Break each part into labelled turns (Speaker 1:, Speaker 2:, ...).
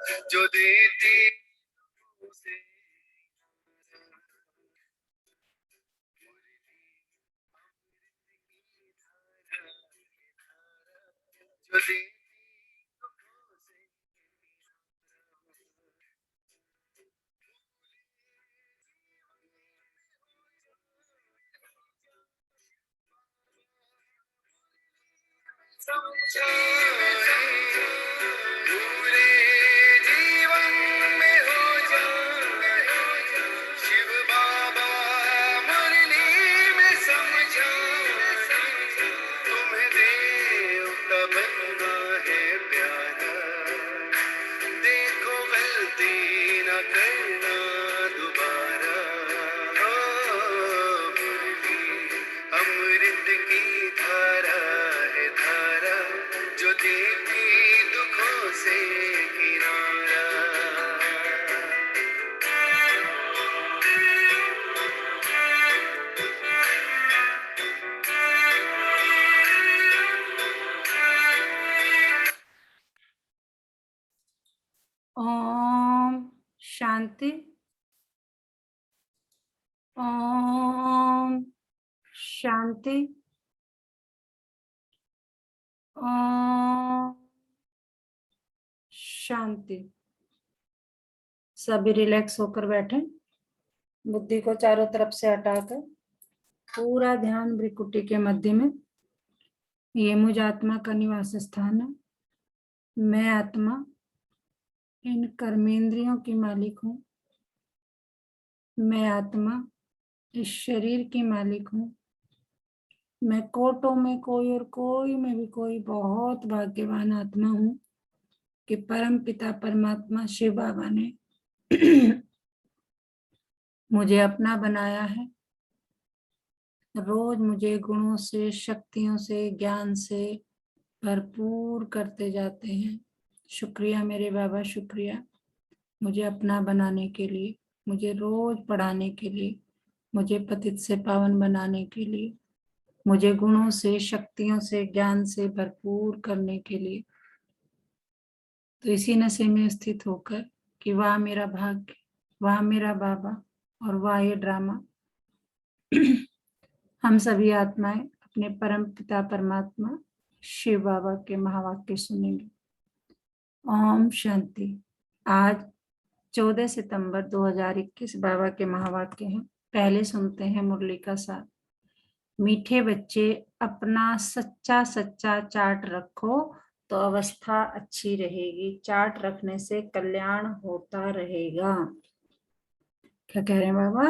Speaker 1: जो देती उसे जो देती पूरे जीवन में हो जाए शिव बाबा मुरली में समझा तुम्हें देव का बनना है प्यारा देखो गलती न करना दोबारा मुरली अमृत की धारा है धारा जो देती दुखों से किनारा
Speaker 2: ओम शांति। ओम शांति। ओम शांति। सभी रिलैक्स होकर बैठे, बुद्धि को चारों तरफ से हटाकर पूरा ध्यान भ्रिकुटी के मध्य में। ये मुझ आत्मा का निवास स्थान है। मैं आत्मा इन कर्मेंद्रियों की मालिक हूँ। मैं आत्मा इस शरीर की मालिक हूँ। मैं कोटों में कोई और कोई में भी कोई बहुत भाग्यवान आत्मा हूँ कि परम पिता परमात्मा शिव बाबा ने मुझे अपना बनाया है। रोज मुझे गुणों से, शक्तियों से, ज्ञान से भरपूर करते जाते हैं। शुक्रिया मेरे बाबा, शुक्रिया मुझे अपना बनाने के लिए, मुझे रोज पढ़ाने के लिए, मुझे पतित से पावन बनाने के लिए, मुझे गुणों से, शक्तियों से, ज्ञान से भरपूर करने के लिए। तो इसी नशे में स्थित होकर कि वाह मेरा भाग्य, वाह मेरा बाबा और वाह ये ड्रामा, हम सभी आत्माएं अपने परम पिता परमात्मा शिव बाबा के महावाक्य सुनेंगे। ओम शांति। आज 14 सितंबर 2021 बाबा के महावाक्य हैं। पहले सुनते हैं मुरली का सार। मीठे बच्चे, अपना सच्चा सच्चा चार्ट रखो तो अवस्था अच्छी रहेगी। चार्ट रखने से कल्याण होता रहेगा। क्या कह रहे हैं बाबा?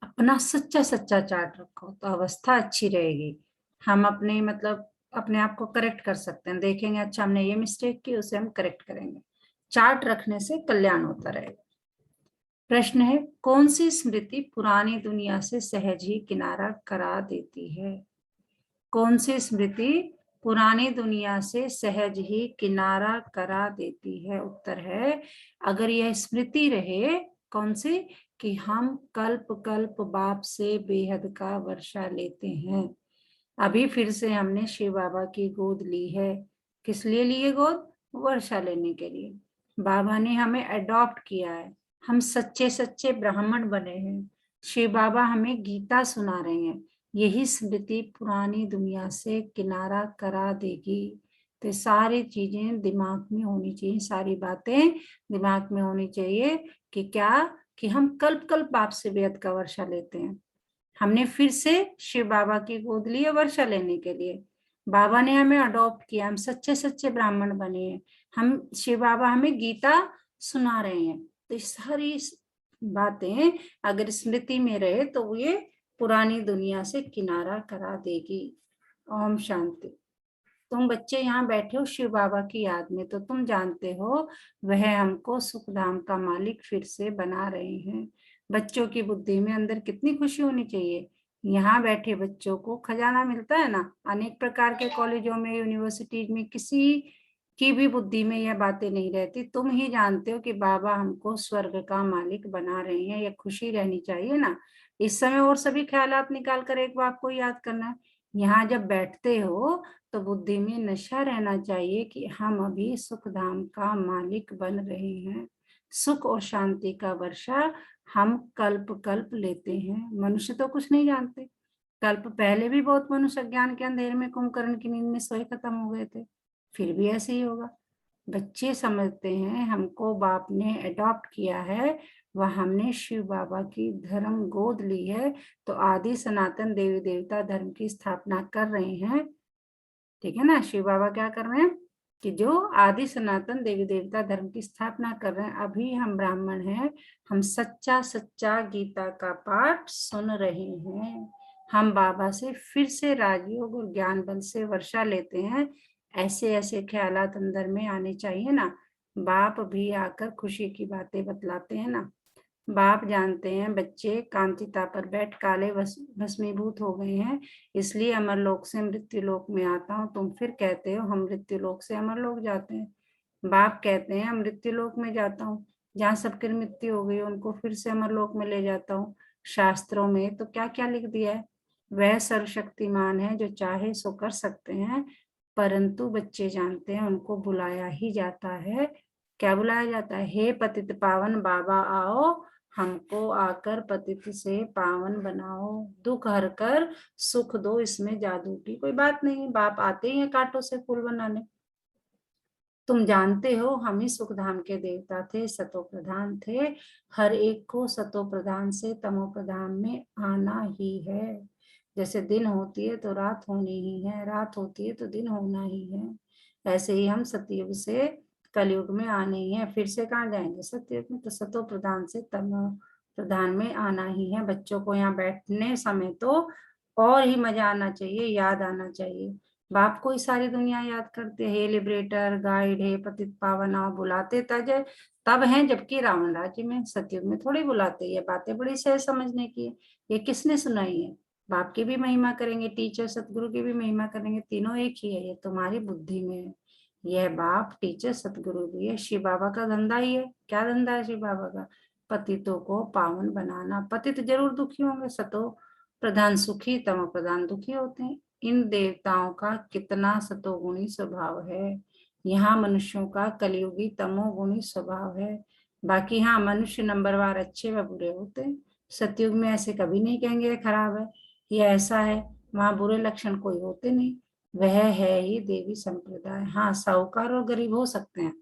Speaker 2: अपना सच्चा सच्चा चार्ट रखो तो अवस्था अच्छी रहेगी। हम अपने मतलब अपने आप को करेक्ट कर सकते हैं। देखेंगे अच्छा हमने ये मिस्टेक की, उसे हम करेक्ट करेंगे। चार्ट रखने से कल्याण होता रहेगा। प्रश्न है, कौन सी स्मृति पुरानी दुनिया से सहज ही किनारा करा देती है? कौन सी स्मृति पुरानी दुनिया से सहज ही किनारा करा देती है? उत्तर है, अगर यह स्मृति रहे, कौन सी? कि हम कल्प कल्प बाप से बेहद का वर्षा लेते हैं। अभी फिर से हमने शिव बाबा की गोद ली है। किस लिए ली है गोद? वर्षा लेने के लिए। बाबा ने हमें अडॉप्ट किया है। हम सच्चे सच्चे ब्राह्मण बने हैं। शिव बाबा हमें गीता सुना रहे हैं। यही स्मृति पुरानी दुनिया से किनारा करा देगी। तो सारी चीजें दिमाग में होनी चाहिए, सारी बातें दिमाग में होनी चाहिए कि क्या, कि हम कल्प कल्प बाप से बेहद का वर्षा लेते हैं। हमने फिर से शिव बाबा की गोद ली है वर्षा लेने के लिए। बाबा ने हमें अडॉप्ट किया, हम सच्चे सच्चे ब्राह्मण बने हैं। हम शिव बाबा हमें गीता सुना रहे हैं। तो सारी बातें अगर स्मृति में रहे तो ये पुरानी दुनिया से किनारा करा देगी। ओम शांति। तुम बच्चे यहाँ बैठे हो शिव बाबा की याद में, तो तुम जानते हो वह हमको सुखधाम का मालिक फिर से बना रहे हैं। बच्चों की बुद्धि में अंदर कितनी खुशी होनी चाहिए। यहाँ बैठे बच्चों को खजाना मिलता है ना। अनेक प्रकार के कॉलेजों में, यूनिवर्सिटीज में किसी की भी बुद्धि में यह बातें नहीं रहती। तुम ही जानते हो कि बाबा हमको स्वर्ग का मालिक बना रहे हैं। यह खुशी रहनी चाहिए ना। इस समय और सभी ख्यालात निकाल कर एक बात को याद करना है। यहाँ जब बैठते हो तो बुद्धि में नशा रहना चाहिए कि हम अभी सुख धाम का मालिक बन रहे हैं। सुख और शांति का वर्षा हम कल्प कल्प लेते हैं। मनुष्य तो कुछ नहीं जानते। कल्प पहले भी बहुत मनुष्य अज्ञान के अंधेरे में कुंभकर्ण की नींद में सोए खत्म हो गए थे, फिर भी ऐसे ही होगा। बच्चे समझते हैं हमको बाप ने अडॉप्ट किया है, वह हमने शिव बाबा की धर्म गोद ली है, तो आदि सनातन देवी देवता धर्म की स्थापना कर रहे हैं। ठीक है ना, शिव बाबा क्या कर रहे हैं कि जो आदि सनातन देवी देवता धर्म की स्थापना कर रहे हैं। अभी हम ब्राह्मण हैं, हम सच्चा सच्चा गीता का पाठ सुन रहे हैं। हम बाबा से फिर से राजयोग और ज्ञान बल से वर्षा लेते हैं। ऐसे ऐसे ख्यालात अंदर में आने चाहिए ना। बाप भी आकर खुशी की बातें बतलाते हैं ना। बाप जानते हैं बच्चे कांतिता पर बैठ काले भस्मीभूत हो गए हैं, इसलिए अमरलोक से मृत्यु लोक में आता हूँ। तुम फिर कहते हो हम मृत्यु लोक से अमरलोक जाते हैं। बाप कहते हैं मृत्यु लोक में जाता हूँ, जहाँ सबकी मृत्यु हो गई उनको फिर से अमरलोक में ले जाता हूँ। शास्त्रों में तो क्या क्या लिख दिया है। वह सर्वशक्तिमान है जो चाहे सो कर सकते हैं, परंतु बच्चे जानते हैं उनको बुलाया ही जाता है। क्या बुलाया जाता है? हे पतित पावन बाबा आओ, हमको आकर पतित से पावन बनाओ, दुख हर कर सुख दो, इसमें जादू की कोई बात नहीं। बाप आते ही हैं कांटों से फूल बनाने। तुम जानते हो हम ही सुख धाम के देवता थे, सतो प्रधान थे। हर एक को सतो प्रधान से तमो प्रधान में आना ही है। जैसे दिन होती है तो रात होनी ही है, रात होती है तो दिन होना ही है। ऐसे ही हम सतयुग से कलयुग में आने ही है। फिर से कहाँ जाएंगे? सतयुग में। तो सतो प्रधान से तमो प्रधान में आना ही है। बच्चों को यहाँ बैठने समय तो और ही मजा आना चाहिए, याद आना चाहिए। बाप को ही सारी दुनिया याद करते, हे लिबरेटर, गाइड, हे पतित पावन आओ बुलाते तब हैं, जबकि रावण राज्य में सतयुग में थोड़ी बुलाते। ये बातें बड़ी सहज समझने की है। ये किसने सुनाई है? बाप की भी महिमा करेंगे, टीचर सतगुरु की भी महिमा करेंगे, तीनों एक ही है। ये तुम्हारी बुद्धि में है। यह बाप टीचर सतगुरु भी है। शिव बाबा का धंधा ही है। क्या धंधा है शिव बाबा का? पतितों को पावन बनाना। पतित जरूर दुखी होंगे, सतो प्रधान सुखी, तमो प्रधान दुखी होते हैं। इन देवताओं का कितना सतोगुणी स्वभाव है। यहाँ मनुष्यों का कलयुगी तमोगुणी स्वभाव है। बाकी हाँ, मनुष्य नंबरवार अच्छे व बुरे होते हैं। सतयुग में ऐसे कभी नहीं कहेंगे ये खराब है, ये ऐसा है। वहां बुरे लक्षण कोई होते नहीं। वह है ही देवी संप्रदाय। हाँ, साहूकार और गरीब हो सकते हैं,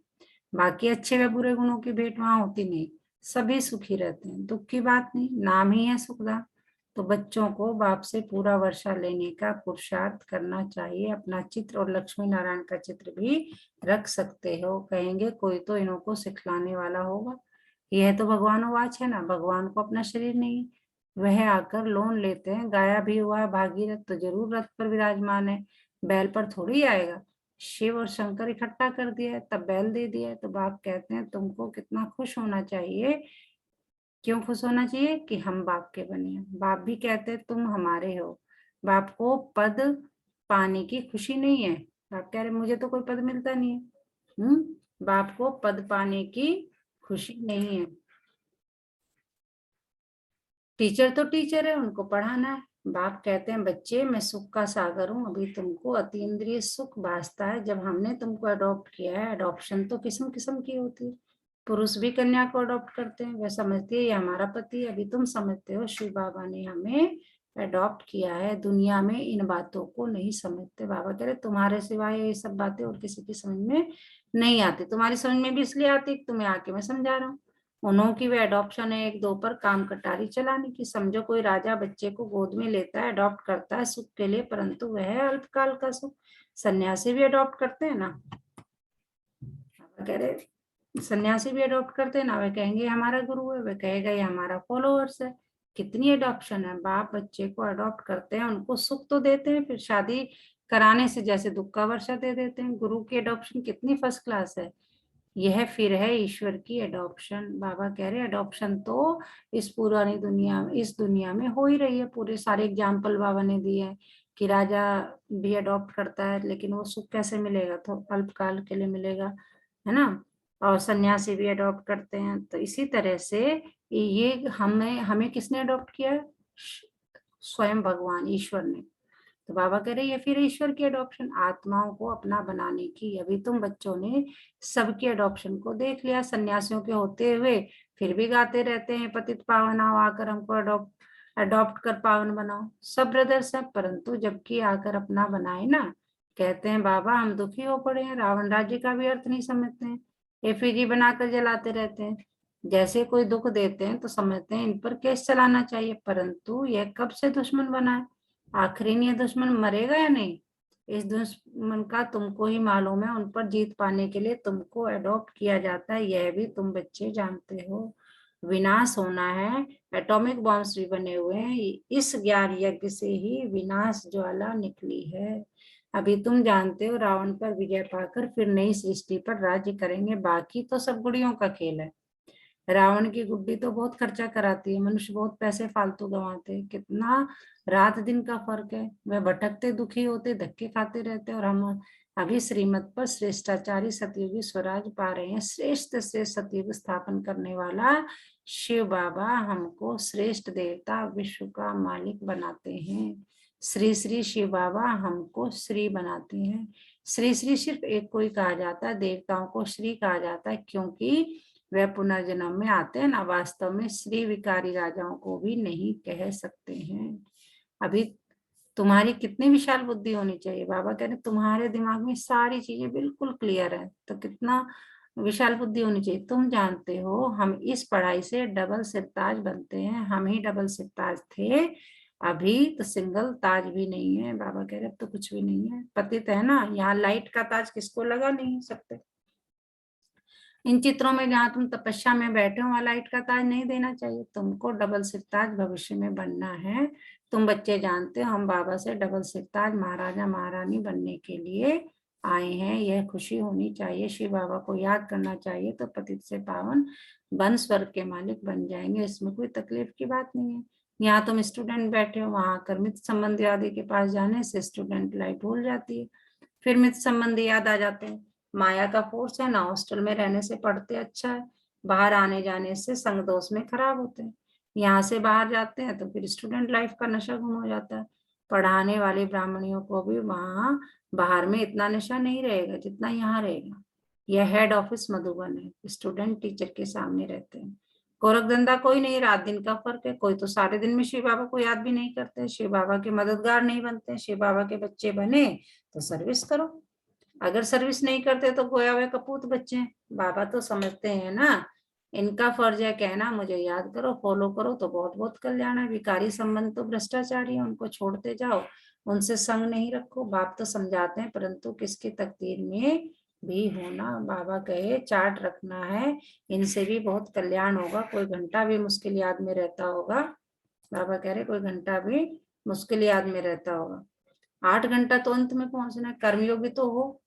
Speaker 2: बाकी अच्छे व बुरे गुणों की भेंट वहां होती नहीं। सभी सुखी रहते हैं, दुख की बात नहीं। नाम ही है सुखदाम। तो बच्चों को बाप से पूरा वर्षा लेने का पुरुषार्थ करना चाहिए। अपना चित्र और लक्ष्मी नारायण का चित्र भी रख सकते हो। कहेंगे कोई तो इनको सिखलाने वाला होगा। यह तो भगवानोवाच है ना। भगवान को अपना शरीर नहीं, वह आकर लोन लेते हैं। गाया भी हुआ है भागीरथ, तो जरूर रथ पर विराजमान है, बैल पर थोड़ी आएगा। शिव और शंकर इकट्ठा कर दिया है, तब बैल दे दिया है। तो बाप कहते हैं तुमको कितना खुश होना चाहिए। क्यों खुश होना चाहिए? कि हम बाप के बने हैं। बाप भी कहते हैं तुम हमारे हो। बाप को पद पाने की खुशी नहीं है। बाप कह रहे मुझे तो कोई पद मिलता नहीं है। बाप को पद पाने की खुशी नहीं है। टीचर तो टीचर है, उनको पढ़ाना है। बाप कहते हैं बच्चे मैं सुख का सागर हूँ, अभी तुमको अतीन्द्रिय सुख भासता है। जब हमने तुमको अडॉप्ट किया है, अडॉप्शन तो किस्म किस्म की होती है। पुरुष भी कन्या को अडॉप्ट करते हैं, वह समझती है ये हमारा पति है। अभी तुम समझते हो शिव बाबा ने हमें अडॉप्ट किया है। दुनिया में इन बातों को नहीं समझते। बाबा कह रहे तुम्हारे सिवाय ये सब बातें और किसी की समझ में नहीं आती। तुम्हारी समझ में भी इसलिए आती तुम्हें आके मैं समझा रहा हूँ। उन्हों की वे अडॉप्शन है एक दो पर काम कटारी चलाने की। समझो कोई राजा बच्चे को गोद में लेता है, अडॉप्ट करता है सुख के लिए, परंतु वह अल्पकाल का सुख। सन्यासी भी अडॉप्ट करते हैं ना। कह रहे सन्यासी भी अडॉप्ट करते हैं ना। वे कहेंगे हमारा गुरु है, वे कहेगा ये हमारा फॉलोअर्स है। कितनी अडॉप्शन है। बाप बच्चे को अडॉप्ट करते हैं, उनको सुख तो देते हैं, फिर शादी कराने से जैसे दुख का वर्षा दे देते हैं। गुरु की अडॉप्शन कितनी फर्स्ट क्लास है। यह फिर है ईश्वर की अडॉप्शन। बाबा कह रहे अडॉप्शन तो इस पुरानी दुनिया में, इस दुनिया में हो ही रही है। पूरे सारे एग्जाम्पल बाबा ने दिए हैं कि राजा भी अडॉप्ट करता है, लेकिन वो सुख कैसे मिलेगा? तो अल्पकाल के लिए मिलेगा, है ना। और सन्यासी भी अडॉप्ट करते हैं। तो इसी तरह से ये हमें हमें किसने अडॉप्ट किया? स्वयं भगवान ईश्वर ने। तो बाबा कह रहे ये फिर ईश्वर की अडॉप्शन, आत्माओं को अपना बनाने की। अभी तुम बच्चों ने सबके अडॉप्शन को देख लिया, सन्यासियों के होते हुए फिर भी गाते रहते हैं पतित पावन आओ, आकर हमको अडॉप्ट कर पावन बनाओ। सब ब्रदर सब, परंतु जबकि आकर अपना बनाए ना, कहते हैं बाबा हम दुखी हो पड़े हैं, रावण राज्य का भी अर्थ नहीं समझते हैं, एफिजी बनाकर जलाते रहते हैं। जैसे कोई दुख देते हैं तो समझते हैं इन पर केस चलाना चाहिए, परंतु यह कब से दुश्मन बना है, आखिर ये दुश्मन मरेगा या नहीं, इस दुश्मन का तुमको ही मालूम है। उन पर जीत पाने के लिए तुमको अडॉप्ट किया जाता है, यह भी तुम बच्चे जानते हो। विनाश होना है, एटॉमिक बॉम्ब्स भी बने हुए हैं, इस ज्ञान यज्ञ से ही विनाश ज्वाला निकली है। अभी तुम जानते हो रावण पर विजय पाकर फिर नई सृष्टि पर राज्य करेंगे, बाकी तो सब गुड़ियों का खेल है। रावण की गुड्डी तो बहुत खर्चा कराती है, मनुष्य बहुत पैसे फालतू गंवाते हैं, कितना रात दिन का फर्क है। वह भटकते दुखी होते धक्के खाते रहते, और हम अभी श्रीमत पर श्रेष्ठाचारी सतयुगी स्वराज पा रहे हैं। श्रेष्ठ से सतयुग स्थापन करने वाला शिव बाबा हमको श्रेष्ठ देवता विश्व का मालिक बनाते हैं। श्री श्री शिव बाबा हमको श्री बनाते हैं। श्री श्री सिर्फ एक को ही कहा जाता है, देवताओं को श्री कहा जाता है, क्योंकि वह पुनर्जन्म में आते हैं ना, वास्तव में श्री विकारी राजाओं को भी नहीं कह सकते हैं। अभी तुम्हारी कितनी विशाल बुद्धि होनी चाहिए, बाबा कह रहे तुम्हारे दिमाग में सारी चीजें बिल्कुल क्लियर है, तो कितना विशाल बुद्धि होनी चाहिए। तुम जानते हो हम इस पढ़ाई से डबल सिरताज बनते हैं, हम ही डबल सिरताज थे, अभी तो सिंगल ताज भी नहीं है। बाबा कह रहे अब तो कुछ भी नहीं है, पतित है ना, यहाँ लाइट का ताज किसको लगा नहीं सकते। इन चित्रों में जहाँ तुम तपस्या में बैठे हो वहां लाइट का ताज नहीं देना चाहिए, तुमको डबल सिरताज भविष्य में बनना है। तुम बच्चे जानते हो हम बाबा से डबल सिरताज महाराजा महारानी बनने के लिए आए हैं, यह खुशी होनी चाहिए। शिव बाबा को याद करना चाहिए तो पतित से पावन बन स्वर्ग के मालिक बन जाएंगे, इसमें कोई तकलीफ की बात नहीं है। यहाँ तुम स्टूडेंट बैठे हो, वहां कर्मित संबंधी आदि के पास जाने से स्टूडेंट लाइफ भूल जाती है, फिर मित्र संबंधी याद आ जाते हैं। माया का फोर्स है ना, हॉस्टल में रहने से पढ़ते अच्छा है, बाहर आने जाने से संग दोष में खराब होते हैं। यहाँ से बाहर जाते हैं तो फिर स्टूडेंट लाइफ का नशा गुम हो जाता है। पढ़ाने वाली ब्राह्मणियों को भी वहां बाहर में इतना नशा नहीं रहेगा जितना यहाँ रहेगा। यह हेड ऑफिस मधुबन है, स्टूडेंट टीचर के सामने रहते हैं। गोरख धंधा कोई नहीं, रात दिन का फर्क है। कोई तो सारे दिन में शिव बाबा को याद भी नहीं करते, शिव बाबा के मददगार नहीं बनते। शिव बाबा के बच्चे बने तो सर्विस करो, अगर सर्विस नहीं करते तो गोया हुए कपूत बच्चे हैं। बाबा तो समझते हैं ना, इनका फर्ज है कहना मुझे याद करो, फॉलो करो तो बहुत बहुत कल्याण है। विकारी संबंध तो भ्रष्टाचारी है, उनको छोड़ते जाओ, उनसे संग नहीं रखो। बाप तो समझाते हैं, परंतु किसकी तकदीर में भी होना। बाबा कहे चार्ट रखना है, इनसे भी बहुत कल्याण होगा। कोई घंटा भी मुश्किल याद में रहता होगा, बाबा कह रहे कोई घंटा भी मुश्किल याद में रहता होगा, 8 घंटा तो अंत में पहुंचना है। कर्मयोगी तो हो,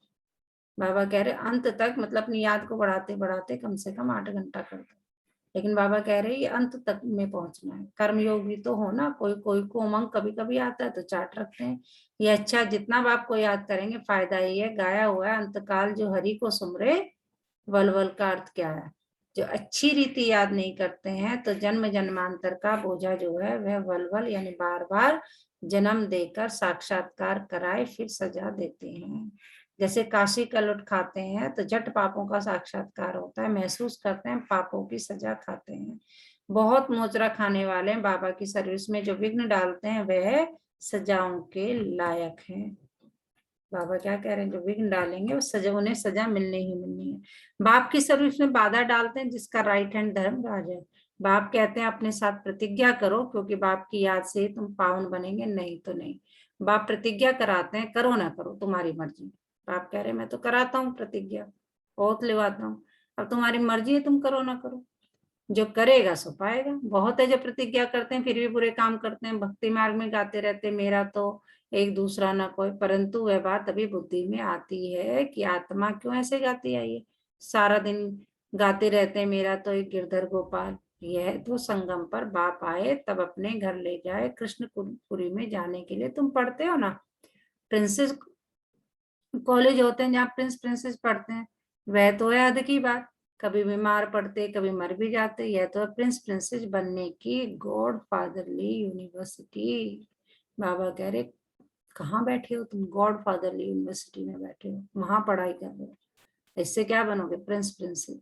Speaker 2: बाबा कह रहे अंत तक, मतलब अपनी याद को बढ़ाते बढ़ाते कम से कम 8 घंटा कर दो। लेकिन बाबा कह रहे ये अंत तक में पहुंचना है। कर्मयोगी तो हो ना, कोई कोई को उमंग कभी कभी आता है तो चार्ट रखते हैं। ये अच्छा, जितना बाप को याद करेंगे फायदा ही है। गाया हुआ है अंतकाल जो हरि को सुमरे वलवल का अर्थ क्या है। जो अच्छी रीति याद नहीं करते हैं तो जन्म जन्मांतर का बोझा जो है वह वलवल यानी बार बार जन्म देकर साक्षात्कार कराए फिर सजा देते हैं। जैसे काशी का लुट खाते हैं तो जट पापों का साक्षात्कार होता है, महसूस करते हैं पापों की सजा खाते हैं। बहुत मोचरा खाने वाले बाबा की सर्विस में जो विघ्न डालते हैं वह सजाओं के लायक हैं। बाबा क्या कह रहे हैं, जो विघ्न डालेंगे वो सजा, उन्हें सजा मिलनी ही मिलनी है। बाप की सर्विस में बाधा डालते हैं जिसका राइट हैंड धर्मराज है। बाप कहते हैं अपने साथ प्रतिज्ञा करो, क्योंकि बाप की याद से तुम पावन बनेंगे, नहीं तो नहीं। बाप प्रतिज्ञा कराते हैं, करो ना करो तुम्हारी मर्जी। बाप कह रहे मैं तो कराता हूँ प्रतिज्ञा, ओथ लिवाता हूँ, अब तुम्हारी मर्जी है तुम करो ना करो, जो करेगा सो पाएगा। बहुत है जो प्रतिज्ञा करते हैं फिर भी बुरे काम करते हैं, भक्ति मार्ग में गाते रहते मेरा तो एक दूसरा ना कोई, परंतु वह बात अभी बुद्धि में आती है कि आत्मा क्यों ऐसे गाती है। ये सारा दिन गाते रहते हैं मेरा तो एक गिरधर गोपाल। यह तो संगम पर बाप आए तब अपने घर ले जाए, कृष्णपुरी में जाने के लिए। तुम पढ़ते हो ना, प्रिंसेस कॉलेज होते हैं जहाँ प्रिंस प्रिंसेस पढ़ते हैं, वह तो है अद की बात, कभी बीमार पड़ते कभी मर भी जाते। यह तो है प्रिंस प्रिंसेस बनने की गॉड फादरली यूनिवर्सिटी। बाबा कह रहे कहाँ बैठे हो तुम? गॉडफादर यूनिवर्सिटी में बैठे हो, वहां पढ़ाई कर रहे हो। इससे क्या बनोगे? Prince princess.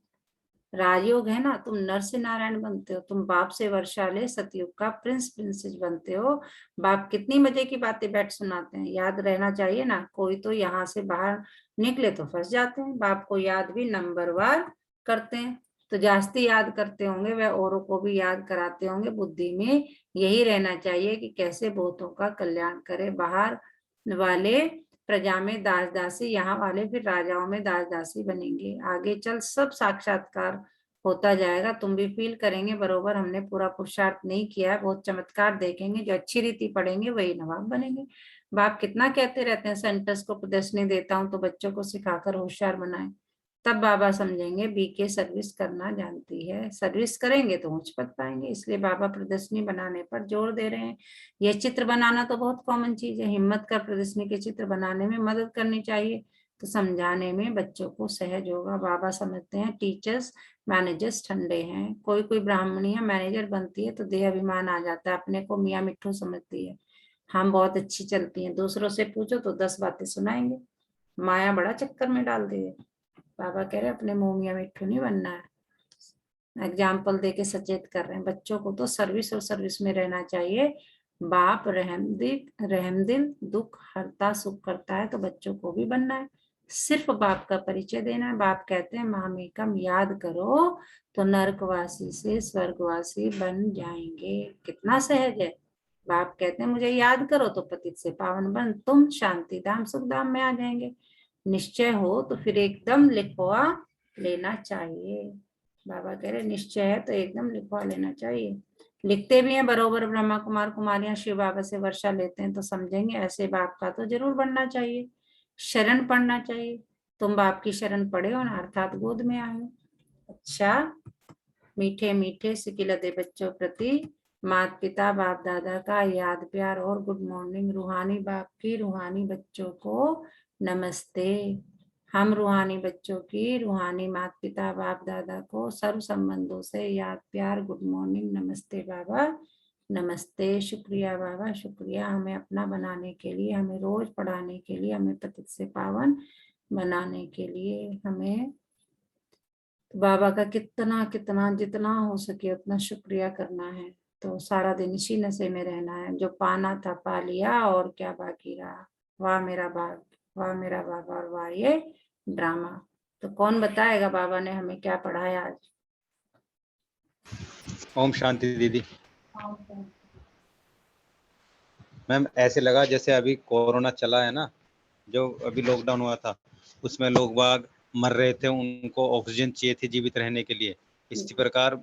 Speaker 2: राजयोग है ना, तुम नर से नारायण बनते हो, तुम बाप से वर्षाले सतयुग का प्रिंस प्रिंसेस बनते हो। बाप कितनी मजे की बातें बैठ सुनाते हैं, याद रहना चाहिए ना। कोई तो यहाँ से बाहर निकले तो फंस जाते हैं, बाप को याद भी नंबरवार करते हैं। तो जास्ती याद करते होंगे, वह औरों को भी याद कराते होंगे। बुद्धि में यही रहना चाहिए कि कैसे बहुतों का कल्याण करे। बाहर वाले प्रजा में दास दासी, यहाँ वाले फिर राजाओं में दास दासी बनेंगे। आगे चल सब साक्षात्कार होता जाएगा, तुम भी फील करेंगे बरोबर हमने पूरा पुरुषार्थ नहीं किया है। बहुत चमत्कार देखेंगे, जो अच्छी रीति पढ़ेंगे वही नवाब बनेंगे। बाप कितना कहते रहते हैं, सेंटर्स को प्रदर्शनी देता हूँ तो बच्चों को सिखाकर होशियार बनाए। तब बाबा समझेंगे बीके सर्विस करना जानती है। सर्विस करेंगे तो ऊंच पद पाएंगे, इसलिए बाबा प्रदर्शनी बनाने पर जोर दे रहे हैं। यह चित्र बनाना तो बहुत कॉमन चीज है, हिम्मत कर प्रदर्शनी के चित्र बनाने में मदद करनी चाहिए, तो समझाने में बच्चों को सहज होगा। बाबा समझते हैं टीचर्स मैनेजर्स ठंडे हैं। कोई कोई ब्राह्मणियां मैनेजर बनती है तो देह अभिमान आ जाता है, अपने को मियाँ मिट्ठू समझती है, हम बहुत अच्छी चलती हैं। दूसरों से पूछो तो 10 बातें सुनाएंगे, माया बड़ा चक्कर में डाल दी है। बाबा कह रहे अपने मुंह मियाँ मिट्ठू नहीं बनना है। एग्जाम्पल दे के सचेत कर रहे हैं बच्चों को, तो सर्विस और सर्विस में रहना चाहिए। बाप रहमदिल दुख हरता सुख करता है, तो बच्चों को भी बनना है। सिर्फ बाप का परिचय देना है। बाप कहते हैं मामेकम याद करो तो नरकवासी से स्वर्गवासी बन जाएंगे। कितना सहज है। बाप कहते हैं मुझे याद करो तो पतित से पावन बन तुम शांति धाम सुख धाम में आ जाएंगे। निश्चय हो तो फिर एकदम लिखवा लेना चाहिए। बाबा कह रहे निश्चय है तो एकदम लिखवा लेना चाहिए। लिखते भी हैं बरोबर। ब्रह्मा कुमार कुमारियां शिव बाबा से वर्षा लेते हैं तो समझेंगे ऐसे बाप का तो जरूर बनना चाहिए। शरण पढ़ना चाहिए। तुम बाप की शरण पढ़े हो ना, अर्थात गोद में आए हो। अच्छा, मीठे मीठे सिकिलते बच्चों प्रति माता पिता बाप दादा का याद प्यार और गुड मॉर्निंग। रूहानी बाप की रूहानी बच्चों को नमस्ते। हम रूहानी बच्चों की रूहानी माता पिता बाप दादा को सर्व संबंधों से याद प्यार गुड मॉर्निंग नमस्ते बाबा नमस्ते। शुक्रिया बाबा शुक्रिया, हमें अपना बनाने के लिए, हमें रोज पढ़ाने के लिए, हमें पतित से पावन बनाने के लिए। हमें बाबा का कितना कितना जितना हो सके उतना शुक्रिया करना है। तो सारा दिन इसी नशे में रहना है, जो पाना था पा लिया और क्या बाकी रहा। वाह मेरा बाप, वाह मेरा बाबा, और वाह ये ड्रामा। तो कौन बताएगा बाबा ने हमें क्या पढ़ाया आज?
Speaker 3: ओम शांति दीदी। मैम ऐसे लगा जैसे अभी कोरोना चला है ना, जो अभी लॉकडाउन हुआ था उसमें लोग बाग मर रहे थे, उनको ऑक्सीजन चाहिए थी जीवित रहने के लिए। इसी प्रकार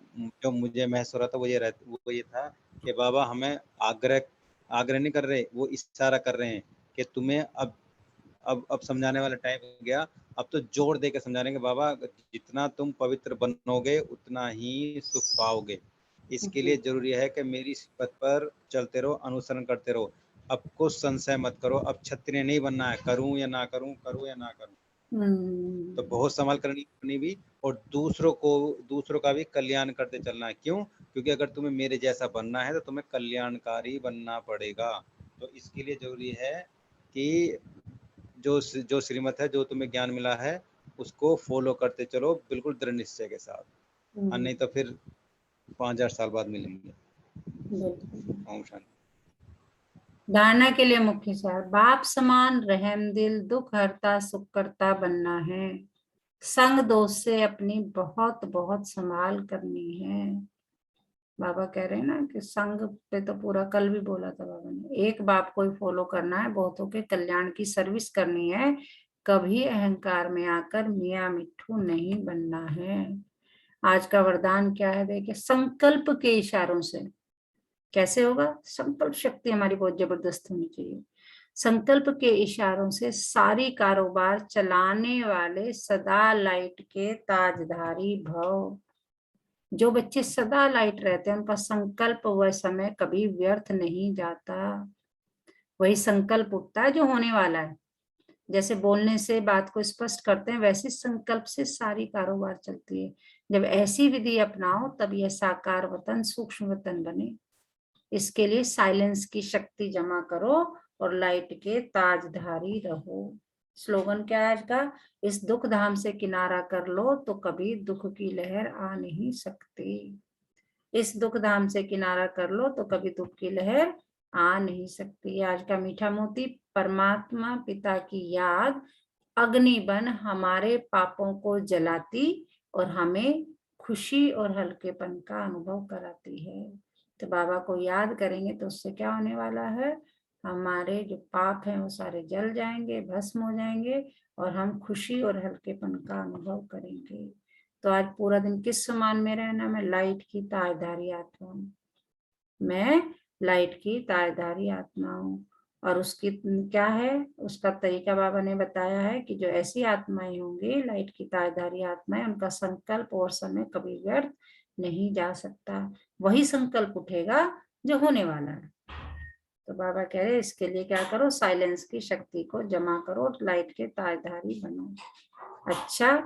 Speaker 3: जो मुझे महसूस हो रहा था वो ये था कि बाबा हमें आग्रह नहीं कर रहे, वो इशारा कर रहे हैं कि तुम्हें अब समझाने वाला टाइम गया। अब तो जोर दे के समझा रहे हैं बाबा जितना तुम पवित्र बनोगे उतना ही सुख पाओगे। इसके लिए जरूरी है कि मेरी पथ पर चलते रहो, अनुसरण करते रहो। अब कुछ संशय मत करो, अब क्षत्रिय नहीं बनना है, करूं या ना करूं, करूं या ना करूं। तो बहुत संभाल करनी अपनी भी और दूसरों का भी कल्याण करते चलना है। क्यों? क्योंकि अगर तुम्हें मेरे जैसा बनना है तो तुम्हें कल्याणकारी बनना पड़ेगा। तो इसके लिए जरूरी है कि जो श्रीमत है, जो तुम्हें ज्ञान मिला है उसको फॉलो करते चलो बिल्कुल दृढ़ निश्चय के साथ, और नहीं तो फिर 5000 साल बाद मिलेंगे। ओम शांति।
Speaker 2: धारणा के लिए मुख्य सार, बाप समान रहमदिल दुख हरता सुख करता बनना है। संग दोष से अपनी बहुत बहुत संभाल करनी है। बाबा कह रहे हैं ना कि संग पे तो पूरा, कल भी बोला था बाबा ने, एक बाप को ही फॉलो करना है, बहुतों के कल्याण की सर्विस करनी है। कभी अहंकार में आकर मियाँ मिट्ठू नहीं बनना है। आज का वरदान क्या है देखिए, संकल्प के इशारों से कैसे होगा। संकल्प शक्ति हमारी बहुत जबरदस्त होनी चाहिए। संकल्प के इशारों से सारी कारोबार चलाने वाले सदा लाइट के ताजधारी भव। जो बच्चे सदा लाइट रहते हैं उनका संकल्प वह समय कभी व्यर्थ नहीं जाता। वही संकल्प उठता है जो होने वाला है। जैसे बोलने से बात को स्पष्ट करते हैं, वैसे संकल्प से सारी कारोबार चलती है। जब ऐसी विधि अपनाओ तब यह साकार वतन सूक्ष्म वतन बने। इसके लिए साइलेंस की शक्ति जमा करो और लाइट के ताजधारी रहो। स्लोगन क्या है आज का? इस दुख धाम से किनारा कर लो तो कभी दुख की लहर आ नहीं सकती। इस दुख धाम से किनारा कर लो तो कभी दुख की लहर आ नहीं सकती। आज का मीठा मोती, परमात्मा पिता की याद अग्नि बन हमारे पापों को जलाती और हमें खुशी और हल्केपन का अनुभव कराती है। तो बाबा को याद करेंगे तो उससे क्या होने वाला है? हमारे जो पाप हैं वो सारे जल जाएंगे, भस्म हो जाएंगे और हम खुशी और हल्केपन का अनुभव करेंगे। तो आज पूरा दिन किस समान में रहना? मैं लाइट की ताजधारी आत्मा हूँ। मैं लाइट की ताजधारी आत्मा हूँ। और उसकी क्या है? उसका तरीका बाबा ने बताया है कि जो ऐसी आत्माएं होंगी, लाइट की ताजधारी आत्माएं, उनका संकल्प और समय कभी व्यर्थ नहीं जा सकता। वही संकल्प उठेगा जो होने वाला है। तो बाबा कह रहे इसके लिए क्या करो? साइलेंस की शक्ति को जमा करो और लाइट के ताजधारी बनो। अच्छा,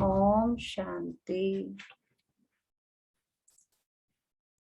Speaker 2: ओम शांति।